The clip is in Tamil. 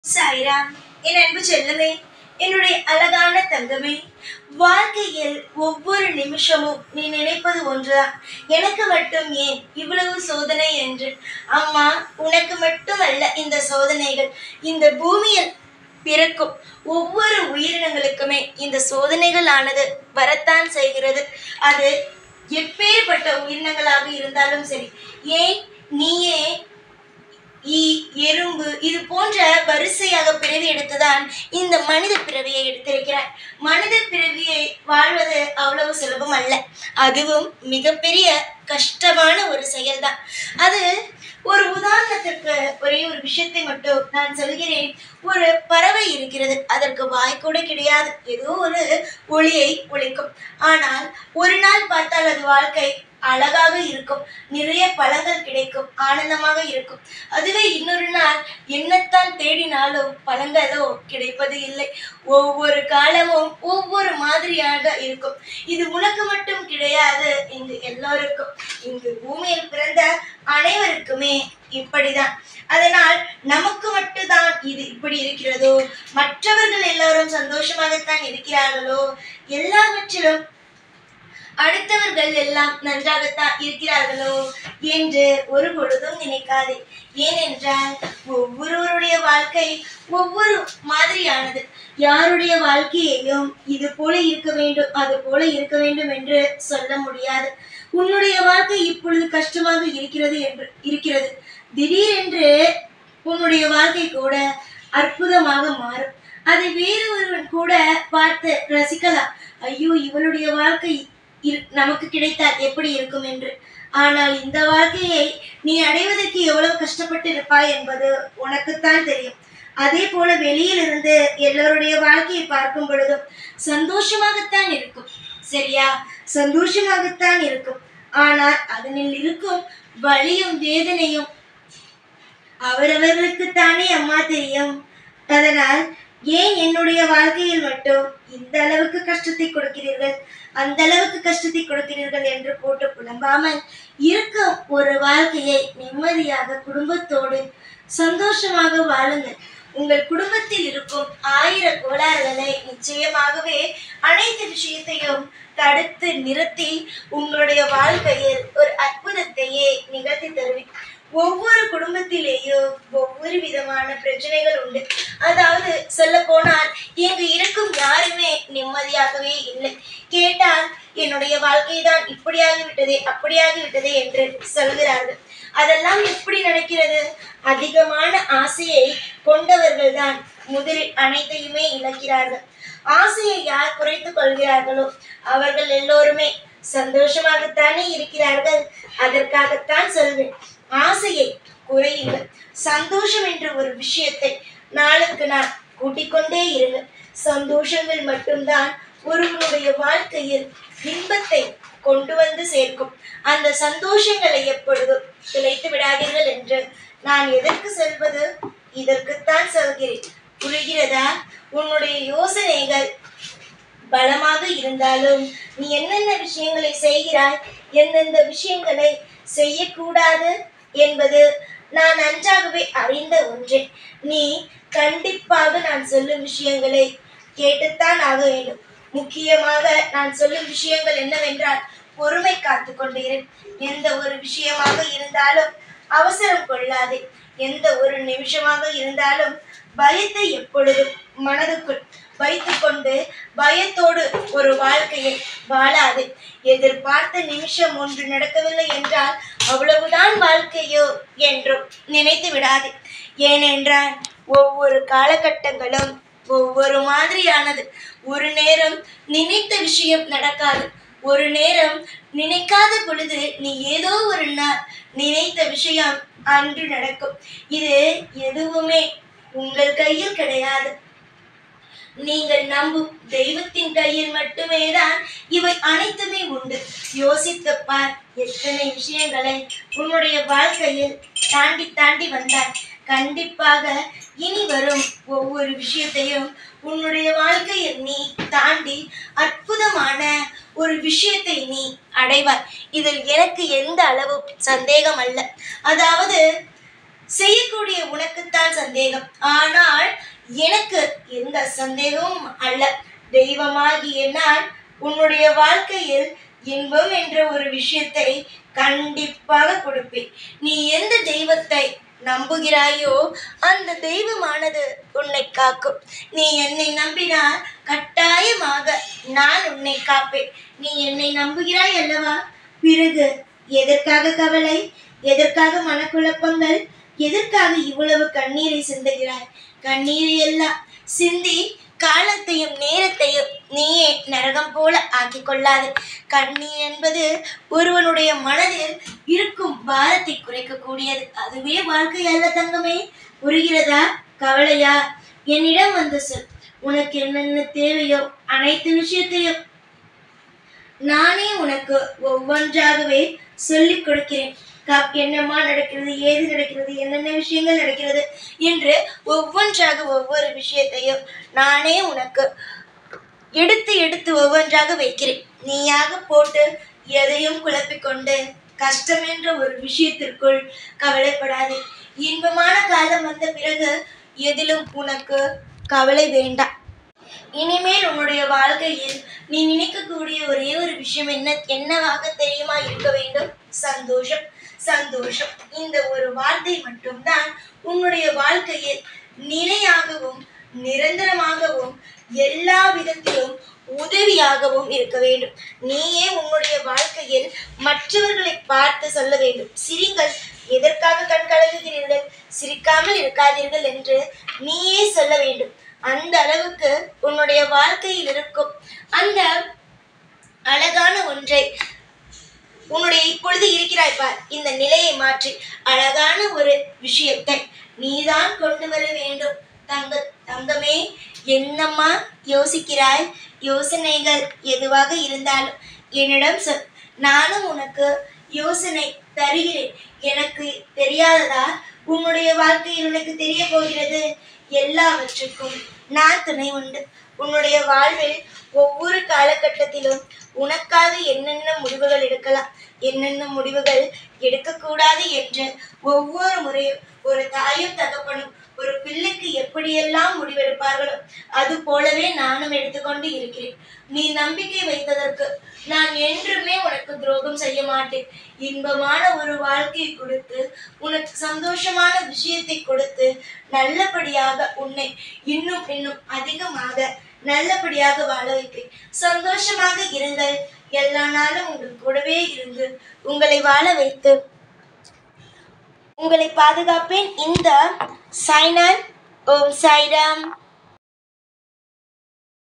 சாய்ராம், என் அன்பு செல்லமே, என்னுடைய அழகான தங்கமே, வாழ்க்கையில் ஒவ்வொரு நிமிஷமும் நீ நினைப்பது ஒன்றுதான். எனக்கு மட்டும் ஏன் இவ்வளவு சோதனை என்று. அம்மா, உனக்கு மட்டுமல்ல இந்த சோதனைகள். இந்த பூமியில் பிறக்கும் ஒவ்வொரு உயிரினங்களுக்குமே இந்த சோதனைகள் ஆனது வரத்தான் செய்கிறது. அது எப்பேற்பட்ட உயிரினங்களாக இருந்தாலும் சரி. ஏன் நீயே எறும்பு இது போன்ற வரிசையாக பிறவி எடுத்துதான் இந்த மனித பிறவியை எடுத்திருக்கிறார். மனித பிறவியை வாழ்வது அவ்வளவு சுலபம் அல்ல. அதுவும் மிகப்பெரிய கஷ்டமான ஒரு செயல்தான். அது ஒரு உதாரணத்திற்கு ஒரே ஒரு விஷயத்தை மட்டும் நான் சொல்கிறேன். ஒரு பறவை இருக்கிறது, அதற்கு வாய் கூட கிடையாது. ஏதோ ஒரு ஒளியை ஒலிக்கும். ஆனால் ஒரு நாள் பார்த்தால் அது வாழ்க்கை அழகாக இருக்கும், நிறைய பழங்கள் கிடைக்கும், ஆனந்தமாக இருக்கும். அதுவே இன்னொரு நாள் என்னத்தான் தேடினாலும் பழங்களோ கிடைப்பது இல்லை. ஒவ்வொரு காலமும் ஒவ்வொரு மாதிரியாக இருக்கும். இது உனக்கு மட்டும் கிடையாது, இங்கு எல்லோருக்கும், இங்கு பூமியில் பிறந்த அனைவருக்குமே இப்படிதான். அதனால் நமக்கு மட்டும்தான் இது இப்படி இருக்கிறதோ, மற்றவர்கள் எல்லாரும் சந்தோஷமாகத்தான் இருக்கிறார்களோ, எல்லாவற்றிலும் அடுத்தவர்கள் எல்லாம் நன்றாகத்தான் இருக்கிறார்களோ என்று ஒரு பொழுதும் நினைக்காதே. ஏனென்றால் ஒவ்வொருவருடைய வாழ்க்கை ஒவ்வொரு மாதிரியானது. யாருடைய வாழ்க்கையையும் இது போல இருக்க வேண்டும், அது போல இருக்க வேண்டும் என்று சொல்ல முடியாது. உன்னுடைய வாழ்க்கை இப்பொழுது கஷ்டமாக இருக்கிறது. திடீரென்று உன்னுடைய வாழ்க்கை கூட அற்புதமாக மாறும். அதை வேறு ஒருவன் கூட பார்த்து ரசிக்கலாம். ஐயோ, இவளுடைய வாழ்க்கை நமக்கு கிடைத்தால் எப்படி இருக்கும் என்று. ஆனால் இந்த வாழ்க்கையை நீ அடைவதற்கு எவ்வளவு கஷ்டப்பட்டு இருப்பாய் என்பது உனக்குத்தான் தெரியும். அதே போல வெளியிலிருந்து எல்லோருடைய வாழ்க்கையை பார்க்கும் பொழுதும் சந்தோஷமாகத்தான் இருக்கும். சரியா? சந்தோஷமாகத்தான் இருக்கும். ஆனால் அதனில் இருக்கும் வலியும் வேதனையும் அவரவர்களுக்குத்தானே அம்மா தெரியும். அதனால் ஏன் என்னுடைய வாழ்க்கையில் மட்டும் இந்த அளவுக்கு கஷ்டத்தை கொடுக்கிறீர்கள், அந்த அளவுக்கு கஷ்டத்தை கொடுக்கிறீர்கள் என்று போட்டு புலம்பாமல் இருக்கும் ஒரு வாழ்க்கையை நிம்மதியாக குடும்பத்தோடு சந்தோஷமாக வாழுங்கள். உங்கள் குடும்பத்தில் இருக்கும் 1000 கோளாறுகளை நிச்சயமாகவே அனைத்து விஷயத்தையும் தடுத்து நிறுத்தி உங்களுடைய வாழ்க்கையில் ஒரு அற்புதத்தையே நிகழ்த்தி தருவேன். ஒவ்வொரு குடும்பத்திலேயும் ஒவ்வொரு விதமான பிரச்சனைகள் உண்டு. அதாவது சொல்ல போனால் இங்கு இருக்கும் யாருமே நிம்மதியாகவே இல்லை. கேட்டால் என்னுடைய வாழ்க்கை தான் இப்படியாகிவிட்டதே அப்படியாகிவிட்டதே என்று சொல்கிறார்கள். அதெல்லாம் எப்படி நடக்கிறது? அதிகமான ஆசையை கொண்டவர்கள் தான் முதலில் அனைத்தையுமே இழக்கிறார்கள். ஆசையை யார் குறைத்துக் கொள்கிறார்களோ அவர்கள் எல்லோருமே சந்தோஷமாகத்தானே இருக்கிறார்கள். அதற்காகத்தான் சொல்வேன், ஆசையை குறையுங்கள். சந்தோஷம் என்ற ஒரு விஷயத்தை நாளுக்கு நாள் கூட்டிக்கொண்டே இருங்கள். சந்தோஷங்கள் மட்டும்தான் ஒருவனுடைய வாழ்க்கையில் இன்பத்தை கொண்டு வந்து சேர்க்கும். அந்த சந்தோஷங்களை எப்பொழுதும் துளைத்து விடாதீர்கள் என்று நான் எதற்கு சொல்வது? இதற்குத்தான் சொல்கிறேன். புரிகிறதா? உன்னுடைய யோசனைகள் பலமாக இருந்தாலும் நீ என்னென்ன விஷயங்களை செய்கிறாய், எந்தெந்த விஷயங்களை செய்யக்கூடாது என்பது நான் நன்றாகவே அறிந்த ஒன்றே. நீ கண்டிப்பாக நான் சொல்லும் விஷயங்களை கேட்டுத்தான் ஆக வேண்டும். முக்கியமாக நான் சொல்லும் விஷயங்கள் என்னவென்றால், பொறுமை காத்து கொண்டிரு. எந்த ஒரு விஷயமாக இருந்தாலும் அவசரம் கொள்ளாதே. எந்த ஒரு நிமிஷமாக இருந்தாலும் பயத்தை எப்பொழுதும் மனதுக்குள் வைத்துக்கொண்டு பயத்தோடு ஒரு வாழ்க்கையை வாழாது. எதிர்பார்த்த நிமிஷம் ஒன்று நடக்கவில்லை என்றால் அவ்வளவுதான் வாழ்க்கையோ என்றும் நினைத்து விடாது. ஏனென்றால் ஒவ்வொரு காலகட்டங்களும் ஒவ்வொரு மாதிரியானது. ஒரு நேரம் நினைத்த விஷயம் நடக்காது. ஒரு நேரம் நினைக்காத பொழுது நீ ஏதோ ஒரு நாள் நினைத்த விஷயம் அன்று நடக்கும். இது எதுவுமே உங்கள் கையில் கிடையாது. நீங்கள் நம்பும் தெய்வத்தின் கையில் மட்டுமே தான் இவை அனைத்துமே உண்டு. யோசித்து பார், எத்தனை விஷயங்களை உன்னுடைய வாழ்க்கையில் தாண்டி தாண்டி வந்தாய். கண்டிப்பாக இனி வரும் ஒவ்வொரு விஷயத்தையும் உன்னுடைய வாழ்க்கையில் நீ தாண்டி அற்புதமான ஒரு விஷயத்தை நீ அடைவாய். இதில் எனக்கு எந்த அளவு சந்தேகம் அல்ல. அதாவது செய்யக்கூடிய உனக்குத்தான் சந்தேகம். ஆனால் எனக்கு எந்த சந்தேகமும் அல்ல. தெய்வமாகிய நான் உன்னுடைய வாழ்க்கையில் இன்பம் என்ற ஒரு விஷயத்தை கண்டிப்பாக கொடுப்பேன். நீ எந்த தெய்வத்தை நம்புகிறாயோ அந்த தெய்வமானது உன்னை காக்கும். நீ என்னை நம்பினால் கட்டாயமாக நான் உன்னை காப்பேன். நீ என்னை நம்புகிறாய் அல்லவா? பிறகு எதற்காக கவலை, எதற்காக மனக்குழப்பங்கள், எதற்காக இவ்வளவு கண்ணீரை சிந்துகிறாய்? கண்ணீரை எல்லாம் சிந்தி காலத்தையும் நேரத்தையும் நீயே நரகம் போல ஆக்கிக் கொள்ளாது. கண்ணீர் என்பது ஒருவனுடைய மனதில் இருக்கும் பாரத்தை குறைக்கக்கூடியது. அதுவே வாழ்க்கை அல்ல தங்கமே. புரிகிறதா? கவலையா? என்னிடம் வந்து சொல். உனக்கு என்னென்ன தேவையோ அனைத்து விஷயத்தையும் நானே உனக்கு ஒவ்வொன்றாகவே சொல்லிக் கொடுக்கிறேன். என்னம்மா நடக்கிறது, ஏது நடக்கிறது, என்னென்ன விஷயங்கள் நடக்கிறது என்று ஒவ்வொன்றாக ஒவ்வொரு விஷயத்தையும் நானே உனக்கு எடுத்து எடுத்து ஒவ்வொன்றாக வைக்கிறேன். நீயாக போட்டு எதையும் குழப்பிக்கொண்டு கஷ்டம் என்ற ஒரு விஷயத்திற்குள் கவலைப்படாதே. இன்பமான காலம் வந்த பிறகு எதிலும் உனக்கு கவலை வேண்டாம். இனிமேல் உன்னுடைய வாழ்க்கையில் நீ நினைக்கக்கூடிய ஒரே ஒரு விஷயம் என்னவாக தெரியுமா இருக்க வேண்டும்? சந்தோஷம். சந்தோஷம் இந்த ஒரு வார்த்தை மட்டும்தான் உன்னுடைய வாழ்க்கையில் நிலையாகவும் நிரந்தரமாகவும் எல்லா விதத்திலும் உதவியாகவும் இருக்க வேண்டும். நீயே உன்னுடைய வாழ்க்கையில் மற்றவர்களை பார்த்து சொல்ல வேண்டும். சிரிங்கள், எதற்காக கண் கலங்குகிறீர்கள், சிரிக்காமல் இருக்காதீர்கள் என்று நீயே சொல்ல வேண்டும். அந்த அளவுக்கு உன்னுடைய வாழ்க்கையில் இருக்கும் அந்த அழகான ஒன்றை உன்னுடைய இப்பொழுது இருக்கிறாய் பார், இந்த நிலையை மாற்றி அழகான ஒரு விஷயத்தை நீதான் கொண்டு வர வேண்டும். தங்கமே, என்னம்மா யோசிக்கிறாய்? யோசனைகள் எதுவாக இருந்தாலும் என்னிடம் சொல். நானும் உனக்கு யோசனை தருகிறேன். எனக்கு தெரியாததா உன்னுடைய வாழ்க்கையில் உனக்கு தெரிய போகிறது? எல்லாவற்றுக்கும் நான் துணை உண்டு. உன்னுடைய வாழ்வில் ஒவ்வொரு காலகட்டத்திலும் உனக்காக என்னென்ன முடிவுகள் எடுக்கலாம், என்னென்ன முடிவுகள் எடுக்கக்கூடாது என்று ஒவ்வொரு முறையும் ஒரு தாயும் தகப்பனும் ஒரு பிள்ளைக்கு எப்படியெல்லாம் முடிவெடுப்பார்களோ அது போலவே நானும் எடுத்துக்கொண்டு இருக்கிறேன். நீ நம்பிக்கை வைத்ததற்கு நான் என்றுமே உனக்கு துரோகம் செய்ய மாட்டேன். இன்பமான ஒரு வாழ்க்கையை கொடுத்து உனக்கு சந்தோஷமான விஷயத்தை கொடுத்து நல்லபடியாக உன்னை இன்னும் இன்னும் அதிகமாக நல்லபடியாக வாழ வைப்பேன். சந்தோஷமாக இருங்கள். எல்லா நாளும் உங்கள் கூடவே இருந்து உங்களை வாழ வைத்து உங்களை பாதுகாப்பேன். இந்த சாய்நாத். ஓம் சாய்ராம்.